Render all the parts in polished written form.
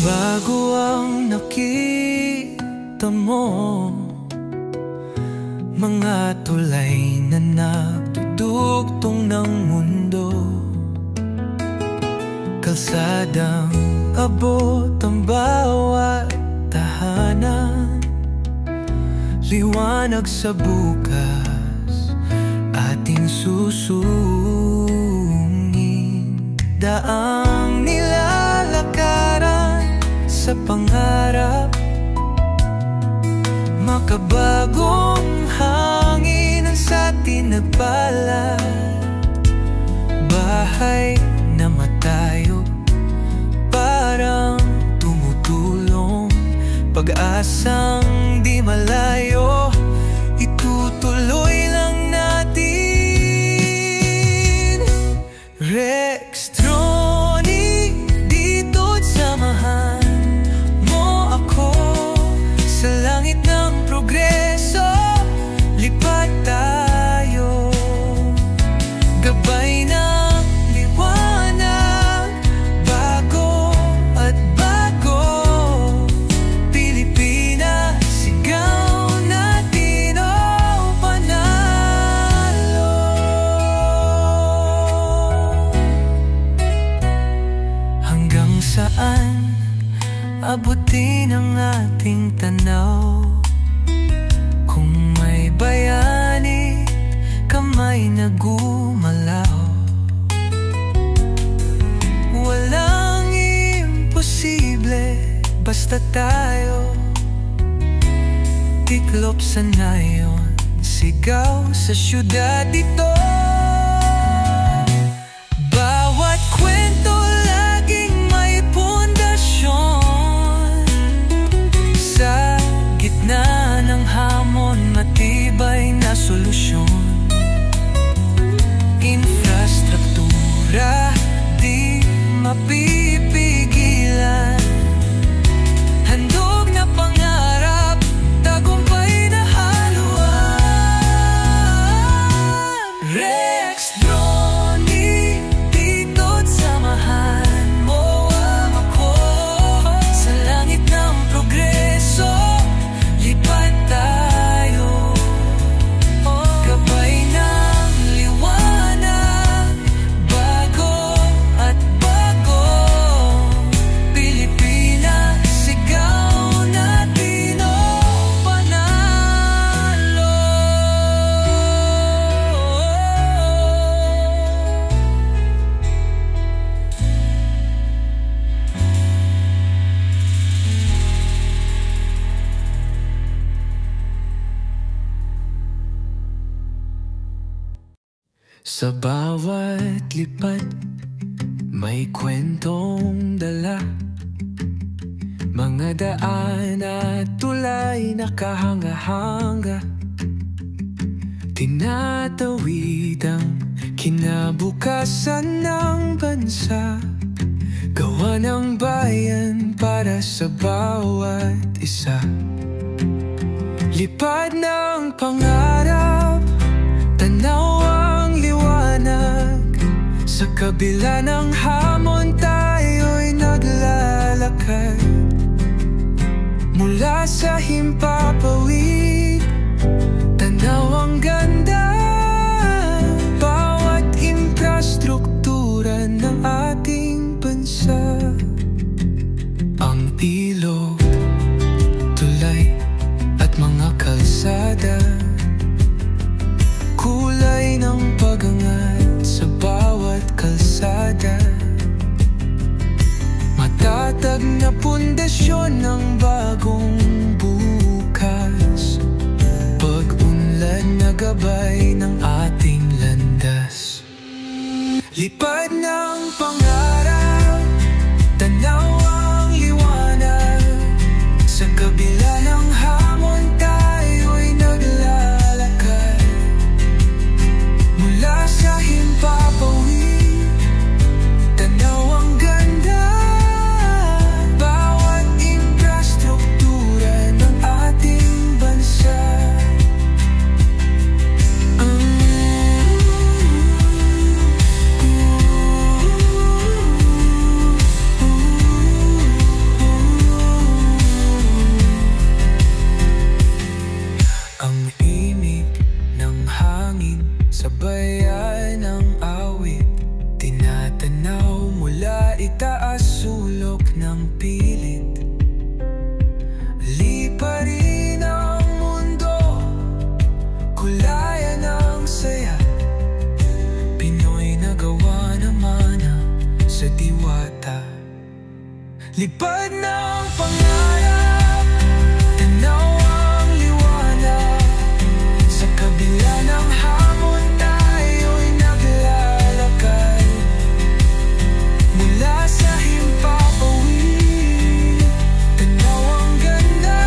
Bago ang nakita mo, mga tulay na nagdudugtong ng mundo, kalsadang abot ang bawat tahanan, liwanag sa bukas ating susungin. Daang nilalakaran sa pangarap, makabagong hangin ang sa atin nagbalad. Bahay na matayo, parang tumutulong, pag-asang di malayo, itutuloy lang natin. Rextronic, dito't samahan mo ako sa langit ng progreso. Lipat tayo, gabay ng liwanag, bago at bago. Pilipinas, sigaw natin, oh, panalo. Hanggang saan abutin ang ating tanaw? Kung may bayani, kamay na gumalaw. Walang imposible, basta tayo tiklop sa nayon, sigaw sa syudad dito. Bawat kwento laging may pundasyon, sa gitna ng hamon matibay na solusyon. Infrastruktura di mapipigilan, handog na pangarap, tagumpay na haluan. Rextronic, dito't samahan mo ako sa langit ng progreso. Lipat tayo, gabay ng liwanag, bago at bago. Pilipinas, sigaw natin, oh, panalo. Sa bawat lipat, may kwentong dala, mga daan at tulay na kahanga-hanga, tinatawid ang kinabukasan ng bansa. Gawa ng bayan para sa bawat isa. Lipad ng pangarap, tanaw ang liwanag, sa kabila ng hamon tayo'y naglalakad. Mula sa himpapawid, tanaw ang ganda, bawat infrastruktura ng ating bansa. Ang ilog, tulay at mga kalsada, kulay ng pag-angat sa bawat kalsada. Matatag na pundasyon ng bagong bukas, pag-unlad na gabay ng ating landas. Lipad ng pangarap, tanaw ang liwanag, sa kabila ng hamon tayo'y naglalakad. Mula sa himpapawid, tanaw ang ganda, bawat infrastruktura ng ating bansa. pilit. Liparin ang mundo, kulayan ang saya. Pinoy na gawa naman sa diwata. Lipad ng pangarap, tanaw ang liwanag. Sa kabila ng hamon tayo'y naglalakad. Mula sa himpapawid, tanaw ang ganda.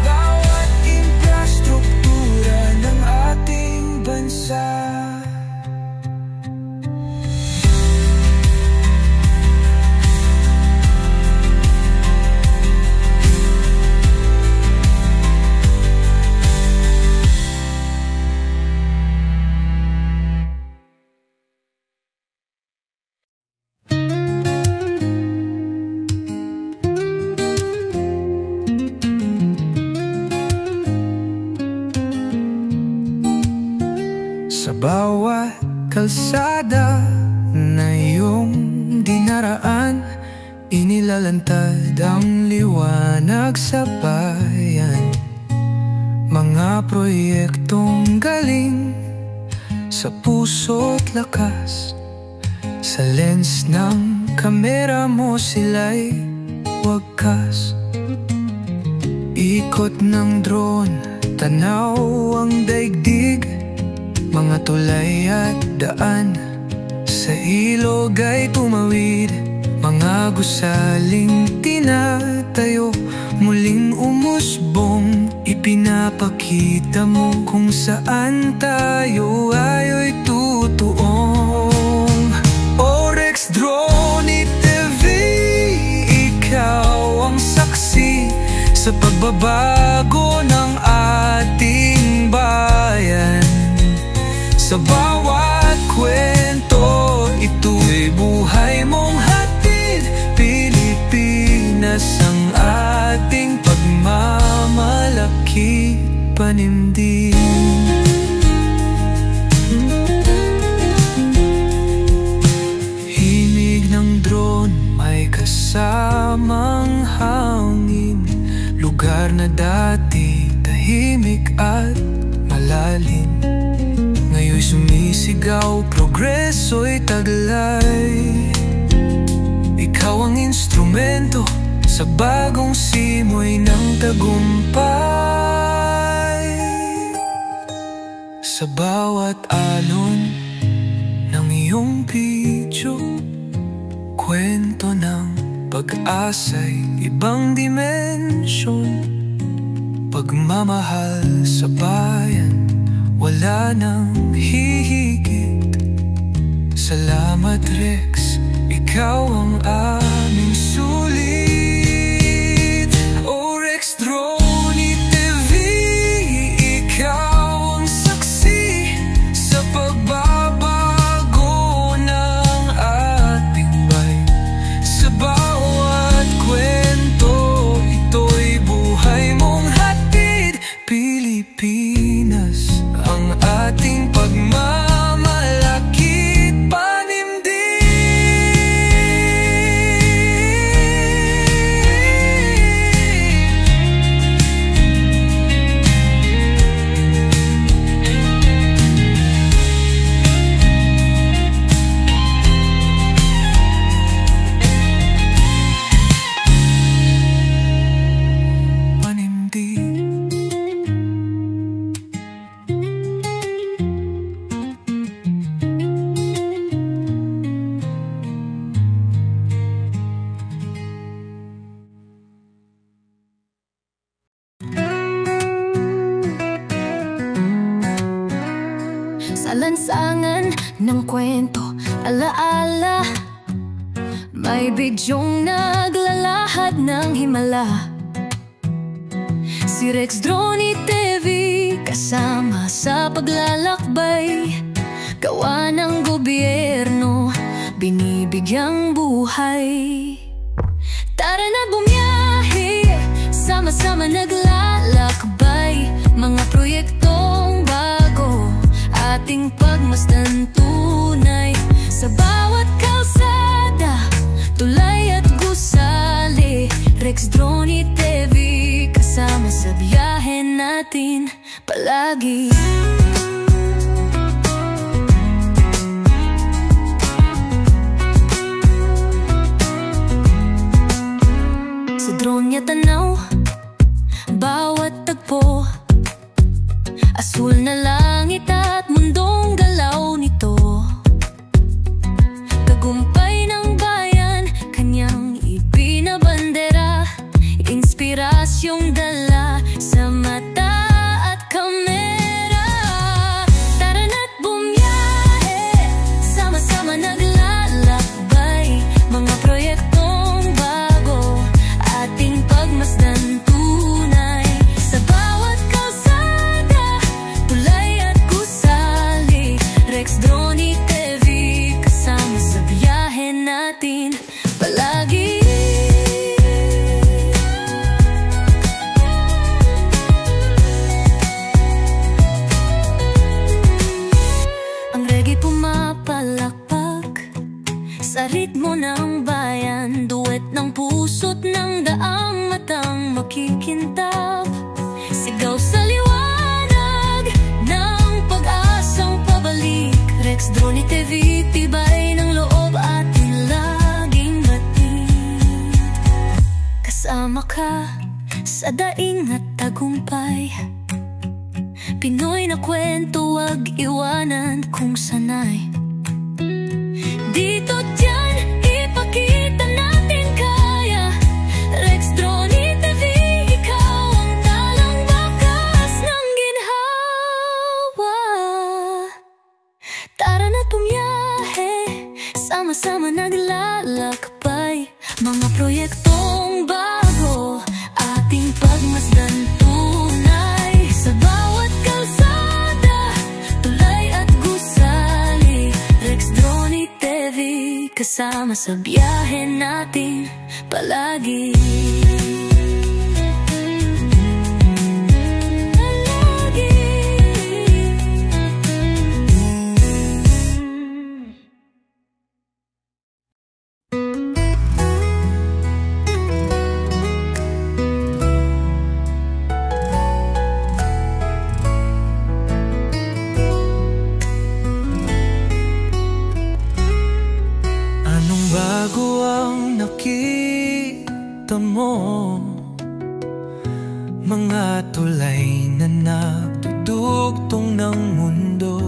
Bawat infrastruktura ng ating bansa. Sa bawat kalsada na iyong dinaraan, inilalantad ang liwanag sa bayan. Mga proyektong galing sa puso't lakas. Sa lens ng kamera mo sila'y wagkas. Ikot ng drone, tanaw ang daigdig. Mga tulay at daan sa ilog ay tumawid. Mga gusaling tinatayo, muling umusbong. Ipinapakita mo kung saan tayo ayo'y tutuong. Orex Drone TV, ikaw ang saksi sa pagbabago ng ating bayan. Sa bawat kwento, ito'y buhay mong hatid. Pilipinas ang ating pagmamalaki, panindig. Himig ng drone may kasamang hangin. Lugar na dati tahimik at malalim, ngayon'y sumisigaw, progreso'y taglay. Ikaw ang instrumento sa bagong simoy ng tagumpay. Sa bawat alon ng iyong video, kwento ng pag-asa'y ibang dimensyon. Pagmamahal sa bayan, wala nang hihigit. Salamat Rex, ikaw ang aming sulit. Orex Drone TV, ikaw ang saksi sa pagbabago ng ating bayan. Sa bawat kwento, ito'y buhay mong hatid. Pilipinas ang ating pagmamalaki, panindig. Sa lansangan ng kwento, alaala, may bidyong naglalahad ng himala. Si Rex Drone TV, kasama sa paglalakbay. Gawa ng gobyerno, binibigyang buhay. Tara na bumiyahe, sama-sama naglalakbay. Mga proyektong bago, ating pagmasdan tunay. Sa bawat kalsada, tulay at gusto, natin palagi. Sa drone niya tanaw, bawat tagpo, asul na langit at mundong galaw nito. Tagumpay ng bayan, kanyang ibinabandera, inspirasyong dala sa mata at kamera. Tara na't bumiyahe, sama-sama naglalakbay, mga proyektong bago, ating pagmasdan tunay. Sa bawat kalsada, tulay at gusali, Rex, Drone TV, kasama sa biyahe natin palagi. Ang reggae pumapalakpak sa ritmo ng bayan, duwet ng puso't ng daang matang makikintab. Sigaw sa liwanag ng pag-asang pabalik, Rex, Drone TV, tibay ng loob atin laging batid. Kasama ka sa daing at tagumpay, Pinoy na kwento, wag iwanan kung sanay. Dito dyan, ipakita natin kaya, Rex, Drone TV, ikaw ang talang bakas ng ginhawa. Tara na't bumiyahe, sama-sama naglalakbay, mga proyektong bago, ating pagmasdan tunay. Sa bawat kalsada, tulay at gusali, Rex, Drone TV, kasama sa biyahe natin palagi. Anong bago ang nakita mo? Mga tulay na nagdudugtong ng mundo,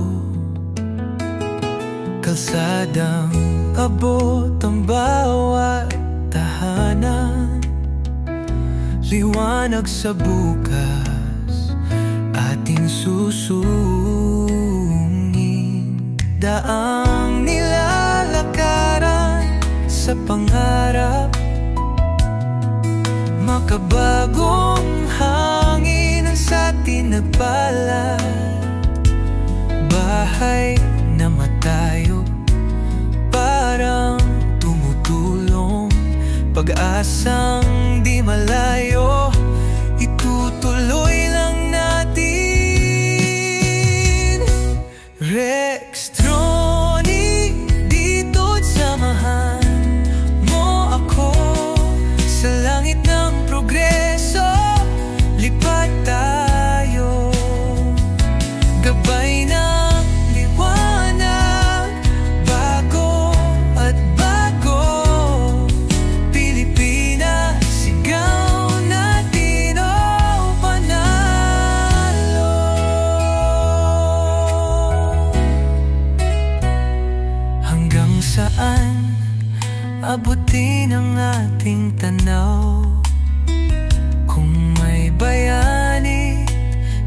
kalsadang abot ang bawat tahanan, liwanag sa bukas ating susungin. Daang nilalakaran sa pangarap, makabagong hangin ang sa atin nagbalad. Bahay na matayo, parang tumutulong, pag-asang di malayo, itutuloy lang natin. Rex, Drone, dito't samahan mo ako sa langit ng progreso. Lipat tayo, gabay ng liwanag, bago at bago, Pilipinas, sigaw natin o panalo. Hanggang saan abutin ang ating tanaw? Kung may bayani,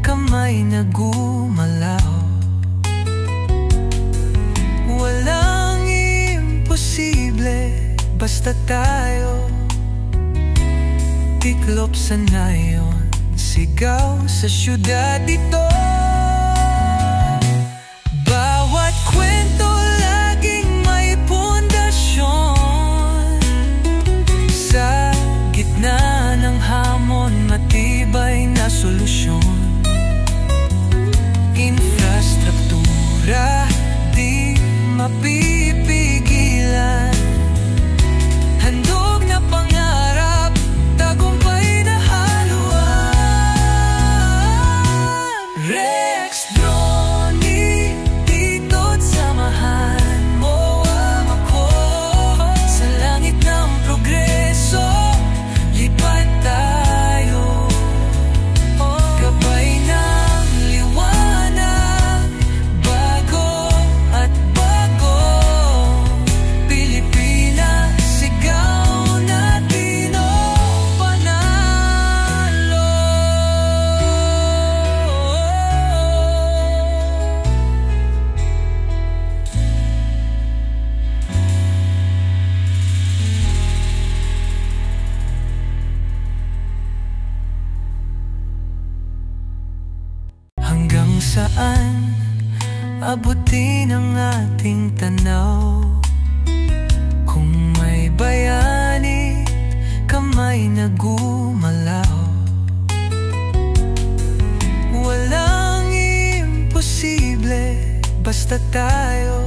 kamay na gumalaw. Walang imposible, basta tayo tiklop sa nayon, sigaw sa syudad dito. Bawat kwento laging may pundasyon, sa gitna ng hamon matibay na solusyon. Infrastruktura di mapipigilan, handog na pangarap, tagumpay na haluan. kung saan abutin ang ating tanaw. Kung may bayani, kamay na gumalaw. Walang imposible, basta tayo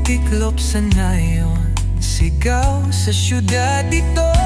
tiklop sa nayon, sigaw sa syudad ito.